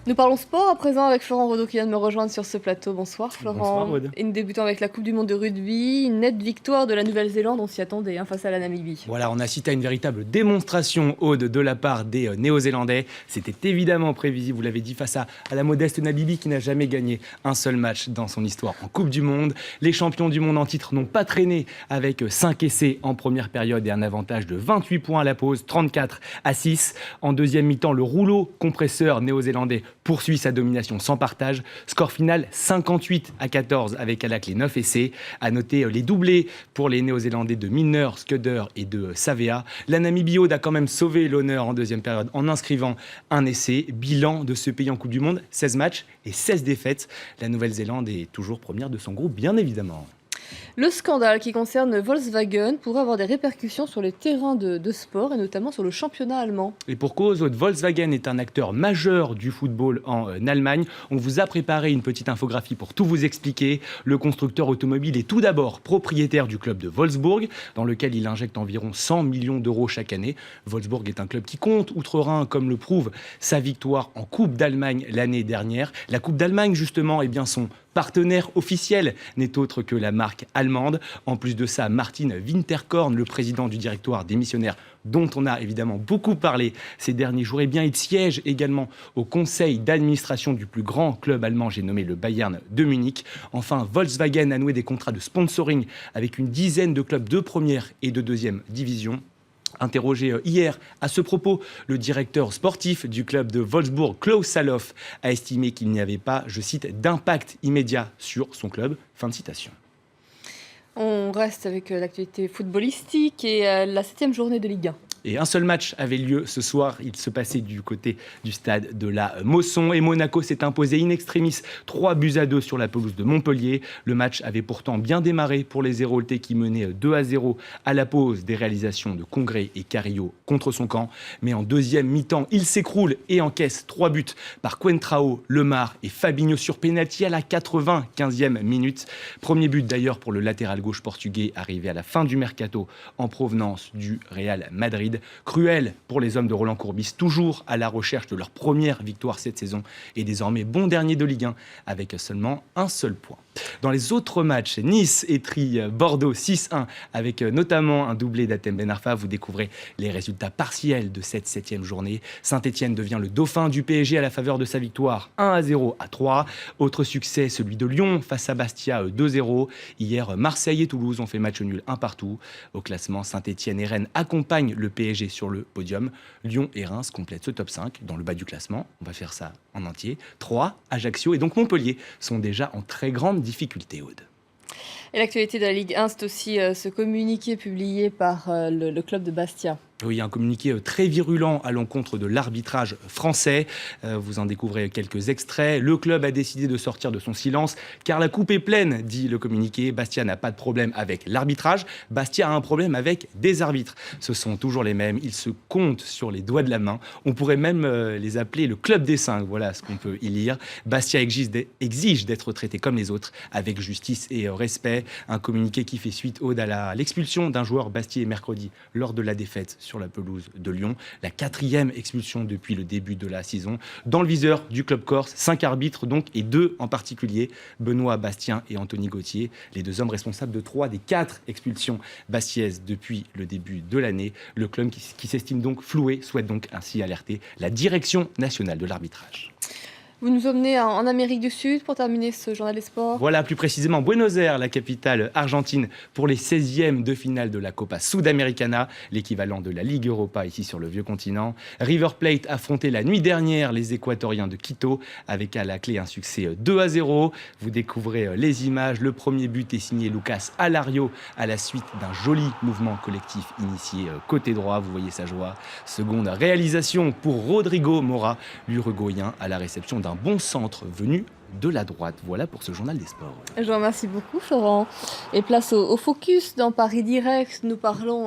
Nous parlons sport à présent avec Florent Renaud qui vient de me rejoindre sur ce plateau. Bonsoir Florent. Bonsoir Aude. Et nous débutons avec la Coupe du Monde de rugby, une nette victoire de la Nouvelle-Zélande, on s'y attendait face à la Namibie. Voilà, on assiste à une véritable démonstration, Aude, de la part des Néo-Zélandais. C'était évidemment prévisible, vous l'avez dit, face à la modeste Namibie qui n'a jamais gagné un seul match dans son histoire en Coupe du Monde. Les champions du monde en titre n'ont pas traîné avec 5 essais en première période et un avantage de 28 points à la pause, 34-6. En deuxième mi-temps, le rouleau compresseur néo-zélandais poursuit sa domination sans partage. Score final 58-14 avec à la clé 9 essais. À noter les doublés pour les Néo-Zélandais de Milner, Scudder et de Savea. La Namibie a quand même sauvé l'honneur en deuxième période en inscrivant un essai. Bilan de ce pays en Coupe du Monde, 16 matchs et 16 défaites. La Nouvelle-Zélande est toujours première de son groupe, bien évidemment. Le scandale qui concerne Volkswagen pourrait avoir des répercussions sur les terrains de sport et notamment sur le championnat allemand. Et pour cause, Volkswagen est un acteur majeur du football en Allemagne. On vous a préparé une petite infographie pour tout vous expliquer. Le constructeur automobile est tout d'abord propriétaire du club de Wolfsburg, dans lequel il injecte environ 100 millions d'euros chaque année. Wolfsburg est un club qui compte outre-Rhin, comme le prouve sa victoire en Coupe d'Allemagne l'année dernière. La Coupe d'Allemagne, justement, est bien son partenaire officiel n'est autre que la marque allemande. En plus de ça, Martin Winterkorn, le président du directoire démissionnaire, dont on a évidemment beaucoup parlé ces derniers jours, eh bien, il siège également au conseil d'administration du plus grand club allemand, j'ai nommé le Bayern de Munich. Enfin, Volkswagen a noué des contrats de sponsoring avec une dizaine de clubs de première et de deuxième division. Interrogé hier à ce propos, le directeur sportif du club de Wolfsburg, Klaus Saloff, a estimé qu'il n'y avait pas, je cite, d'impact immédiat sur son club. Fin de citation. On reste avec l'actualité footballistique et la 7e journée de Ligue 1. Et un seul match avait lieu ce soir. Il se passait du côté du stade de la Mosson. Et Monaco s'est imposé in extremis 3-2 sur la pelouse de Montpellier. Le match avait pourtant bien démarré pour les Héroltais qui menaient 2-0 à la pause des réalisations de Congré et Carillo contre son camp. Mais en deuxième mi-temps, il s'écroule et encaisse 3 buts par Coentrao, Lemar et Fabinho sur pénalty à la 95e minute. Premier but d'ailleurs pour le latéral gauche portugais arrivé à la fin du mercato en provenance du Real Madrid. Cruel pour les hommes de Roland Courbis, toujours à la recherche de leur première victoire cette saison et désormais bon dernier de Ligue 1 avec seulement un seul point. Dans les autres matchs, Nice étrie Bordeaux 6-1 avec notamment un doublé d'Hatem Ben Arfa. Vous découvrez les résultats partiels de cette 7e journée. Saint-Etienne devient le dauphin du PSG à la faveur de sa victoire 1-0 à 3. Autre succès, celui de Lyon face à Bastia 2-0. Hier, Marseille et Toulouse ont fait match nul 1 partout. Au classement, Saint-Etienne et Rennes accompagnent le PSG sur le podium. Lyon et Reims complètent ce top 5 dans le bas du classement. On va faire ça en entier. 3, Ajaccio et donc Montpellier sont déjà en très grande difficulté, Aude. Et l'actualité de la Ligue 1, c'est aussi ce communiqué publié par le club de Bastia. Oui, un communiqué très virulent à l'encontre de l'arbitrage français. Vous en découvrez quelques extraits. Le club a décidé de sortir de son silence car la coupe est pleine, dit le communiqué. Bastia n'a pas de problème avec l'arbitrage. Bastia a un problème avec des arbitres. Ce sont toujours les mêmes. Ils se comptent sur les doigts de la main. On pourrait même les appeler le club des 5. Voilà ce qu'on peut y lire. Bastia exige d'être traité comme les autres, avec justice et respect. Un communiqué qui fait suite, Aude, à l'expulsion d'un joueur bastiais mercredi lors de la défaite sur la pelouse de Lyon. La 4e expulsion depuis le début de la saison. Dans le viseur du club corse, 5 arbitres donc, et 2 en particulier, Benoît Bastien et Anthony Gauthier, les 2 hommes responsables de 3 des 4 expulsions bastiaises depuis le début de l'année. Le club qui s'estime donc floué souhaite donc ainsi alerter la direction nationale de l'arbitrage. Vous nous emmenez en Amérique du Sud pour terminer ce journal des sports. Voilà, plus précisément Buenos Aires, la capitale argentine, pour les 16e de finale de la Copa Sudamericana, l'équivalent de la Ligue Europa ici sur le vieux continent. River Plate affrontait la nuit dernière les Équatoriens de Quito, avec à la clé un succès 2-0. Vous découvrez les images. Le premier but est signé Lucas Alario à la suite d'un joli mouvement collectif initié côté droit. Vous voyez sa joie. Seconde réalisation pour Rodrigo Mora, l'Uruguayen, à la réception d'un bon centre venu de la droite. Voilà pour ce journal des sports. Je vous remercie beaucoup Florent. Et place au focus dans Paris Direct. Nous parlons